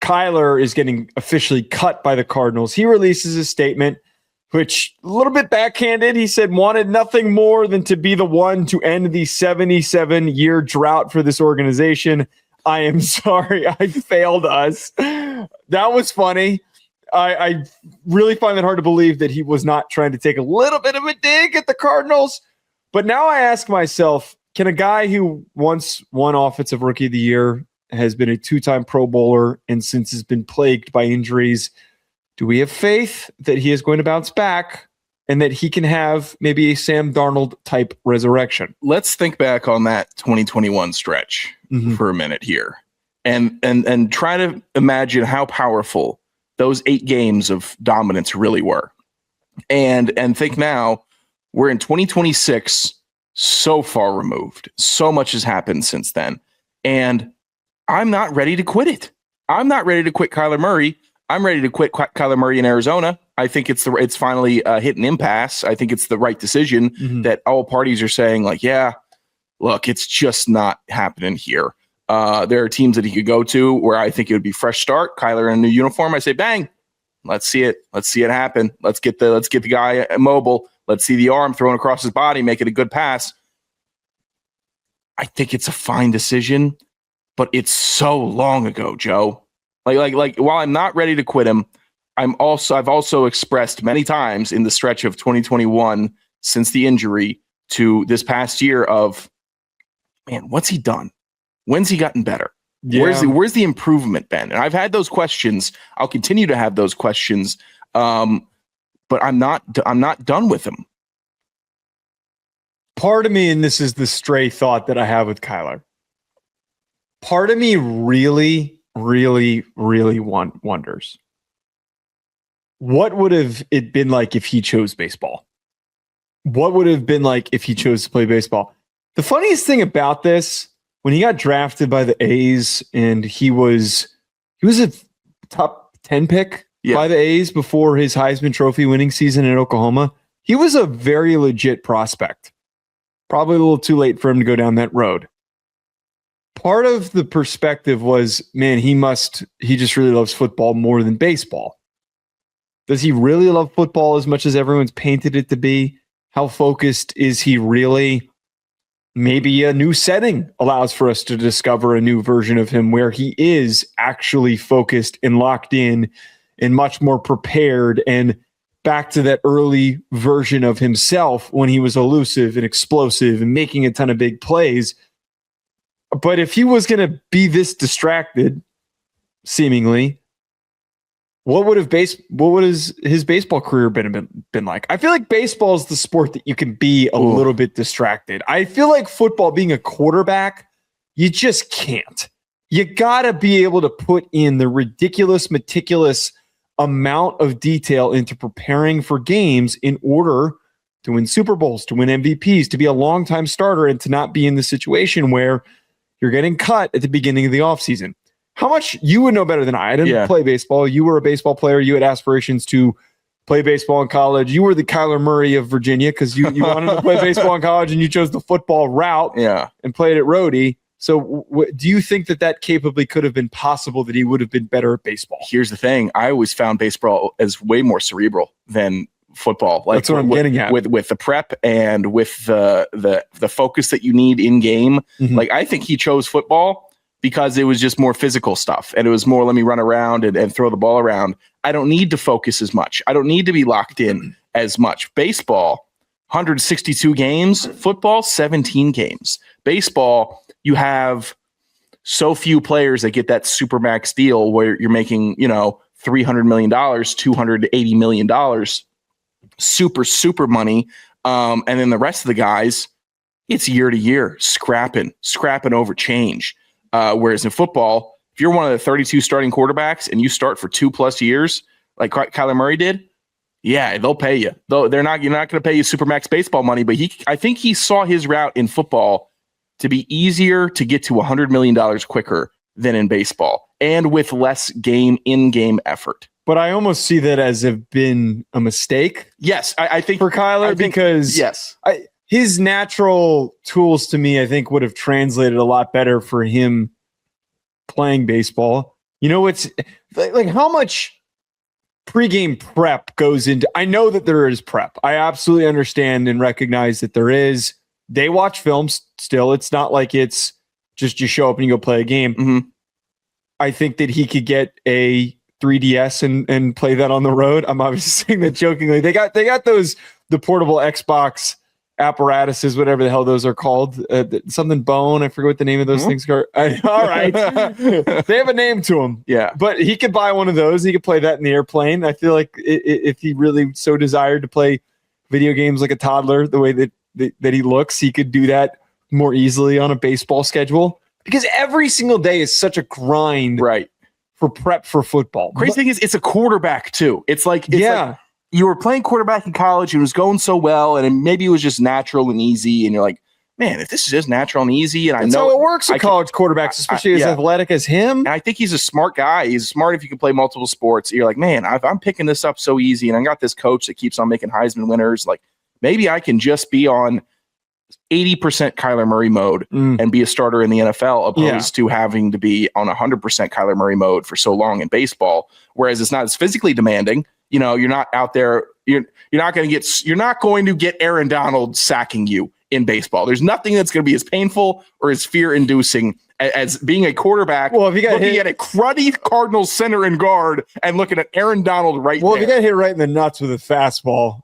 Kyler is getting officially cut by the Cardinals, he releases a statement, which a little bit backhanded. He said, wanted nothing more than to be the one to end the 77-year drought for this organization. I am sorry I failed us. That was funny. I really find it hard to believe that he was not trying to take a little bit of a dig at the Cardinals. But now I ask myself, can a guy who once won Offensive Rookie of the Year, has been a 2-time Pro Bowler, and since has been plagued by injuries, do we have faith that he is going to bounce back and that he can have maybe a Sam Darnold type resurrection? Let's think back on that 2021 stretch for a minute here and try to imagine how powerful those 8 games of dominance really were. And think now we're in 2026, so far removed. So much has happened since then. And I'm not ready to quit it. I'm not ready to quit Kyler Murray. I'm ready to quit Kyler Murray in Arizona. I think it's finally hit an impasse. I think it's the right decision that all parties are saying, like, yeah, look, it's just not happening here. There are teams that he could go to where I think it would be fresh start. Kyler in a new uniform. I say, bang, let's see it. Let's see it happen. Let's get the guy mobile. Let's see the arm thrown across his body, make it a good pass. I think it's a fine decision, but it's so long ago, Joe. Like while I'm not ready to quit him, I've also expressed many times in the stretch of 2021 since the injury to this past year of, man, what's he done? When's he gotten better? Yeah. Where's the improvement been? And I've had those questions. I'll continue to have those questions. But I'm not done with him. Part of me, and this is the stray thought that I have with Kyler, part of me really, really, really wonders, what would have it been like if he chose baseball? What would it have been like if he chose to play baseball? The funniest thing about this, when he got drafted by the A's and he was a top 10 pick by the A's before his Heisman Trophy winning season in Oklahoma, he was a very legit prospect. Probably a little too late for him to go down that road. Part of the perspective was, man, he just really loves football more than baseball. Does he really love football as much as everyone's painted it to be? How focused is he really? Maybe a new setting allows for us to discover a new version of him where he is actually focused and locked in and much more prepared and back to that early version of himself when he was elusive and explosive and making a ton of big plays. But if he was going to be this distracted, seemingly, what would his baseball career been like? I feel like baseball is the sport that you can be a little bit distracted. I feel like football, being a quarterback, you just can't. You got to be able to put in the ridiculous, meticulous amount of detail into preparing for games in order to win Super Bowls, to win MVPs, to be a long-time starter, and to not be in the situation where you're getting cut at the beginning of the offseason. How much you would know better than I didn't play baseball. You were a baseball player. You had aspirations to play baseball in college. You were the Kyler Murray of Virginia because you wanted to play baseball in college and you chose the football route and played at Rhodey. So do you think that capably could have been possible, that he would have been better at baseball? Here's the thing. I always found baseball as way more cerebral than football. Like, that's what I'm getting at. With the prep and with the focus that you need in game. Like, I think he chose football because it was just more physical stuff. And it was more, let me run around and throw the ball around. I don't need to focus as much. I don't need to be locked in as much. Baseball, 162 games. Football, 17 games. Baseball, you have so few players that get that supermax deal where you're making, $300 million, $280 million, super money. And then the rest of the guys, it's year to year, scrapping over change. Whereas in football, if you're one of the 32 starting quarterbacks and you start for 2+ years, like Kyler Murray did, they'll pay you. You're not going to pay you supermax baseball money, but I think he saw his route in football to be easier to get to $100 million quicker than in baseball, and with less in-game effort. But I almost see that as have been a mistake. Yes, I think for Kyler, because his natural tools to me, I think, would have translated a lot better for him playing baseball. You know, it's like how much pregame prep goes into. I know that there is prep. I absolutely understand and recognize that there is. They watch films still. It's not like it's just you show up and you go play a game. Mm-hmm. I think that he could get a 3DS and play that on the road. I'm obviously saying that jokingly. They got the portable Xbox apparatuses, whatever the hell those are called. Something bone. I forget what the name of those things are. All right. They have a name to them. Yeah. But he could buy one of those. He could play that in the airplane. I feel like if he really so desired to play video games like a toddler, the way that he looks, he could do that more easily on a baseball schedule. Because every single day is such a grind. Right. For prep for football. Crazy thing is, it's a quarterback too. It's like you were playing quarterback in college and it was going so well, and maybe it was just natural and easy, and you're like, man, if this is just natural and easy, and that's I know how it works with college quarterbacks, especially as athletic as him. And I think he's a smart guy. He's smart if you can play multiple sports. You're like, man, I'm picking this up so easy, and I got this coach that keeps on making Heisman winners. Like, maybe I can just be on 80% Kyler Murray mode and be a starter in the NFL opposed to having to be on 100% Kyler Murray mode for so long in baseball. Whereas it's not as physically demanding. You know, you're not out there. You're not going to get Aaron Donald sacking you in baseball. There's nothing that's going to be as painful or as fear inducing as being a quarterback. Well, if you got looking at a cruddy Cardinals center and guard and looking at Aaron Donald there. If you got hit right in the nuts with a fastball,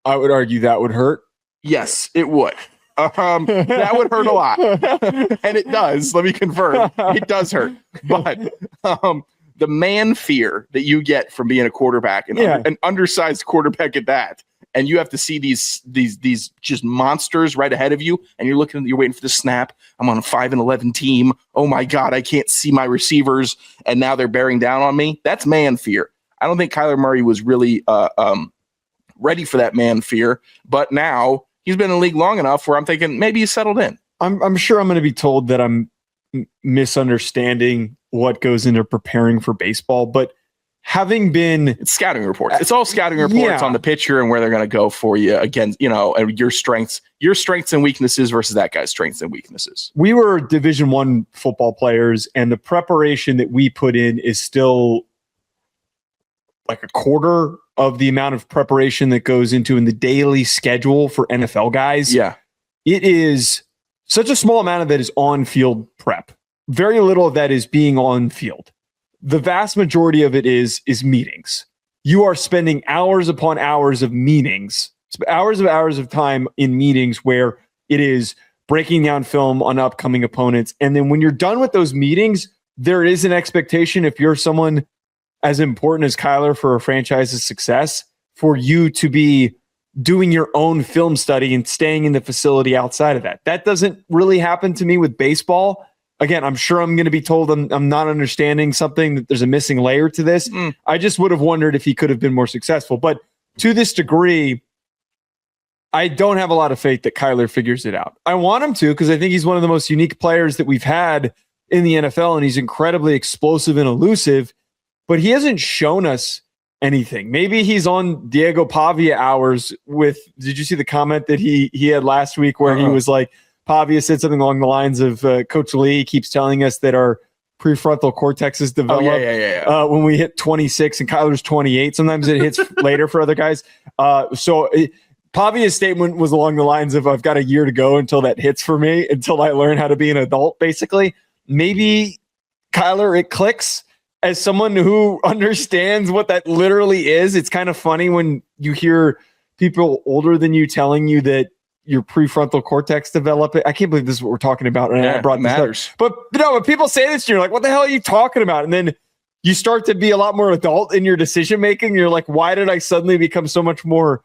I would argue that would hurt. Yes, it would. That would hurt a lot. And it does. Let me confirm. It does hurt. But the man fear that you get from being a quarterback and an undersized quarterback at that, and you have to see these just monsters right ahead of you, and you're waiting for the snap. I'm on a 5-11 team. Oh my God, I can't see my receivers, and now they're bearing down on me. That's man fear. I don't think Kyler Murray was really ready for that man fear, but now he's been in the league long enough where I'm thinking maybe he's settled in. I'm sure I'm going to be told that I'm misunderstanding what goes into preparing for baseball, but having been... It's scouting reports. It's all scouting reports on the pitcher and where they're going to go for you against, and your strengths and weaknesses versus that guy's strengths and weaknesses. We were Division I football players, and the preparation that we put in is still like a quarter of the amount of preparation that goes into in the daily schedule for NFL guys. Yeah. It is such a small amount of it is on-field prep. Very little of that is being on field. The vast majority of it is meetings. You are spending hours upon hours of meetings, hours of time in meetings where it is breaking down film on upcoming opponents. And then when you're done with those meetings, there is an expectation, if you're someone as important as Kyler for a franchise's success, for you to be doing your own film study and staying in the facility outside of that. That doesn't really happen to me with baseball. Again, I'm sure I'm going to be told I'm not understanding something, that there's a missing layer to this. I just would have wondered if he could have been more successful. But to this degree, I don't have a lot of faith that Kyler figures it out. I want him to, because I think he's one of the most unique players that we've had in the NFL, and he's incredibly explosive and elusive, but he hasn't shown us anything. Maybe he's on Diego Pavia hours with, did you see the comment that he had last week where he was like, Pavia said something along the lines of, Coach Lee keeps telling us that our prefrontal cortexes develop when we hit 26 and Kyler's 28. Sometimes it hits later for other guys. Pavia's statement was along the lines of, I've got a year to go until that hits for me, until I learn how to be an adult, basically. Maybe Kyler, it clicks. As someone who understands what that literally is, it's kind of funny when you hear people older than you telling you that your prefrontal cortex develop. I can't believe this is what we're talking about. And I brought this up. But people say this, and you're like, what the hell are you talking about? And then you start to be a lot more adult in your decision making. You're like, why did I suddenly become so much more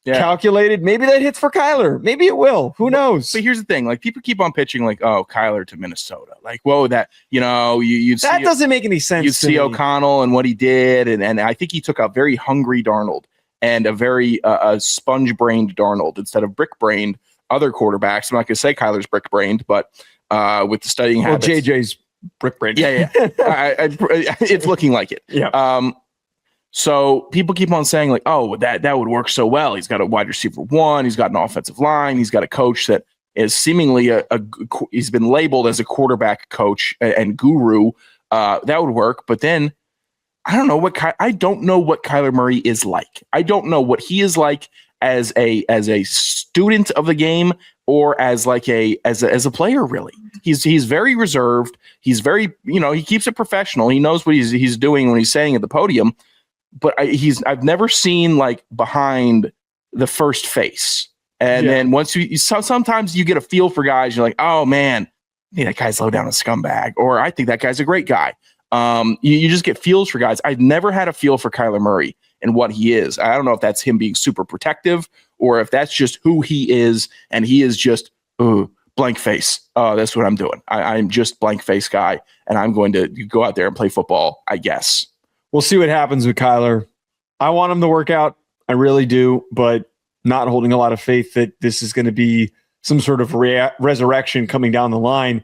calculated? Maybe that hits for Kyler. Maybe it will. Who knows? But here's the thing: like, people keep on pitching, like, "Oh, Kyler to Minnesota." Like, whoa, that that doesn't make any sense. You see O'Connell and what he did, and I think he took a very hungry Darnold and a very sponge-brained Darnold instead of brick-brained other quarterbacks. I'm not going to say Kyler's brick-brained, but with the studying habits, JJ's brick-brained. Yeah. It's looking like it. Yeah. So people keep on saying, like, oh, that would work so well. He's got a wide receiver one. He's got an offensive line. He's got a coach that is seemingly he's been labeled as a quarterback coach and guru that would work. But then I don't know what Kyler Murray is like. I don't know what he is like as a student of the game or as a player. Really, he's very reserved. He's very, he keeps it professional. He knows what he's doing when he's saying at the podium. But I've never seen like behind the first face. And then once sometimes you get a feel for guys, you're like, oh man, that guy's low down a scumbag, or I think that guy's a great guy. You just get feels for guys. I've never had a feel for Kyler Murray and what he is. I don't know if that's him being super protective or if that's just who he is, and he is just blank face. That's what I'm doing. I'm just blank face guy, and I'm going to go out there and play football, I guess. We'll see what happens with Kyler. I want him to work out. I really do, but not holding a lot of faith that this is going to be some sort of resurrection coming down the line.